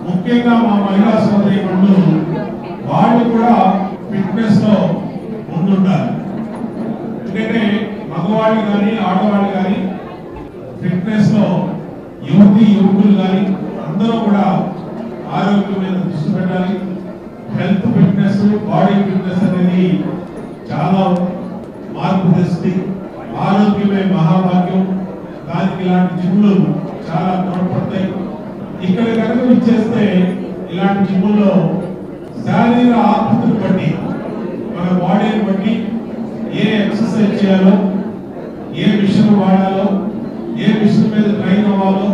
ముఖ్యంగా మా మహిళా సోదరీమణులు వాళ్ళు కూడా ఫిట్నెస్ లో ముందుండాలి. ఎందుకంటే మగవాళ్ళు కానీ ఆడవాళ్ళు కానీ ఫిట్నెస్ లో యువకులు కానీ అందరూ కూడా ఆరోగ్యం మీద దృష్టి పెట్టాలి. హెల్త్ ఫిట్నెస్, బాడీ ఫిట్నెస్ అనేది చాలా మార్పు తెస్తుంది. ఆరోగ్యమే మహాభాగ్యం. దానికి ఇలాంటి జిమ్లు చాలా తోడ్పడతాయి. ఇక్కడ కనుక ఇచ్చేస్తే ఇలాంటి జిమ్ముల్లో శారీర ఆకృతిని బట్టి మన బాడీని బట్టి ఏ ఎక్సర్సైజ్ చేయాలో, ఏ మిషన్ వాడాలో, ఏ మిషన్ మీద ట్రైన్ అవ్వాలో,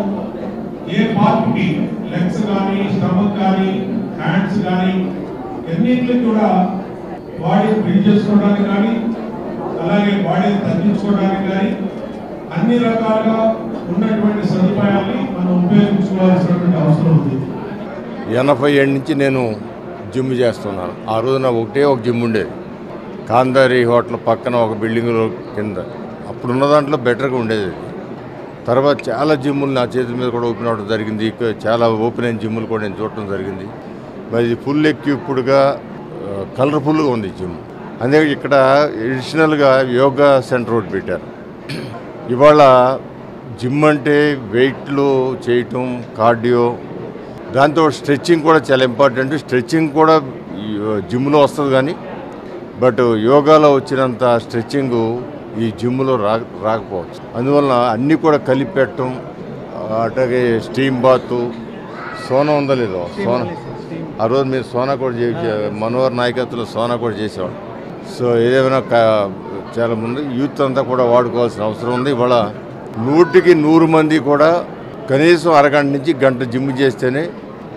ఏ పార్ట్కి లెగ్స్ కానీ, స్టమక్ కానీ, హ్యాండ్స్ కానీ అన్నింటినీ కూడా బాడీని బిల్డ్ చేసుకోవడానికి కానీ, అలాగే బాడీని తగ్గించుకోవడానికి కానీ అన్ని రకాలుగా ఉన్నటువంటి సదుపాయాన్ని మనం ఉపయోగించుకోవాల్సినటువంటి అవసరం ఉంది. 87 నుంచి నేను జిమ్ చేస్తున్నాను. ఆ రోజున ఒక జిమ్ ఉండేది, కాందారి హోటల్ పక్కన ఒక బిల్డింగ్ కింద. అప్పుడున్న దాంట్లో బెటర్గా ఉండేది. తర్వాత చాలా జిమ్ములు నా చేతుల మీద కూడా ఓపెన్ అవ్వడం జరిగింది. చాలా ఓపెన్ అయిన జిమ్ములు కూడా నేను చూడటం జరిగింది. మరి ఫుల్ ఎక్విప్డ్గా కలర్ఫుల్గా ఉంది జిమ్. అందుకే ఇక్కడ ఎడిషనల్గా యోగా సెంటర్ ఒకటి పెట్టారు. ఇవాళ జిమ్ అంటే వెయిట్లు చేయటం, కార్డియో, దాంతో స్ట్రెచ్చింగ్ కూడా చాలా ఇంపార్టెంట్. స్ట్రెచ్చింగ్ కూడా జిమ్లో వస్తుంది కానీ బట్ యోగాలో వచ్చినంత స్ట్రెచ్చింగ్ ఈ జిమ్లో రాకపోవచ్చు. అందువలన అన్నీ కూడా కలిపి పెట్టడం, అట్లాగే స్టీమ్ బాత్, సోనా ఉందో లేదో, సోనా ఆ రోజు మీరు సోనా కూడా మనోహర్ నాయకత్వంలో సోనా కూడా చేసేవాడు. సో ఏదేమైనా చాలా ముందు యూత్ అంతా కూడా వాడుకోవాల్సిన అవసరం ఉంది. ఇవాళ 100కి 100 మంది కూడా కనీసం అరగంట నుంచి గంట జిమ్ చేస్తేనే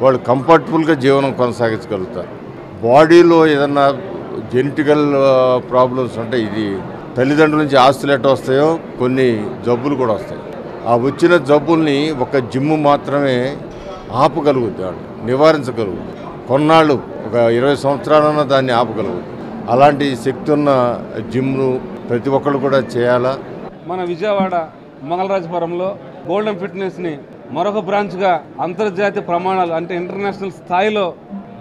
వాళ్ళు కంఫర్టబుల్గా జీవనం కొనసాగించగలుగుతారు. బాడీలో ఏదన్నా జెనెటికల్ ప్రాబ్లమ్స్ అంటే ఇది తల్లిదండ్రుల నుంచి ఆస్తులు ఎట్లా వస్తాయో కొన్ని జబ్బులు కూడా వస్తాయి. ఆ వచ్చిన జబ్బుల్ని ఒక జిమ్ మాత్రమే ఆపగలుగుద్ది, వాళ్ళు నివారించగలుగుతుంది. కొన్నాళ్ళు ఒక 20 సంవత్సరాలన్నా దాన్ని ఆపగలుగుతుంది. అలాంటి శక్తి ఉన్న జిమ్ను ప్రతి ఒక్కళ్ళు కూడా చేయాలా. మన విజయవాడ మంగళరాజపురంలో గోల్డెన్ ఫిట్నెస్ని మరొక బ్రాంచ్గా అంతర్జాతీయ ప్రమాణాలు అంటే ఇంటర్నేషనల్ స్థాయిలో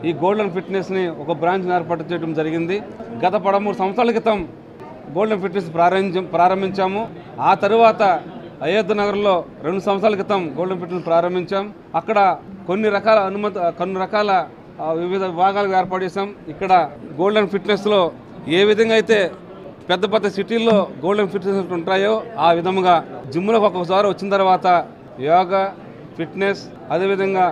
ఈ గోల్డెన్ ఫిట్నెస్ని ఒక బ్రాంచ్ని ఏర్పాటు చేయడం జరిగింది. గత 13 సంవత్సరాల క్రితం గోల్డెన్ ఫిట్నెస్ ప్రారంభించాము. ఆ తరువాత అయోధ్య నగర్లో 2 సంవత్సరాల క్రితం గోల్డెన్ ఫిట్నెస్ ప్రారంభించాం. అక్కడ కొన్ని రకాల వివిధ విభాగాలుగా ఏర్పాటు చేసాం. ఇక్కడ గోల్డెన్ ఫిట్నెస్లో ఏ విధంగా అయితే పెద్ద పెద్ద సిటీల్లో గోల్డెన్ ఫిట్నెస్ ఉంటాయో ఆ విధముగా జిమ్లోకి ఒక్కొక్కసారి వచ్చిన తర్వాత యోగా, ఫిట్నెస్, అదేవిధంగా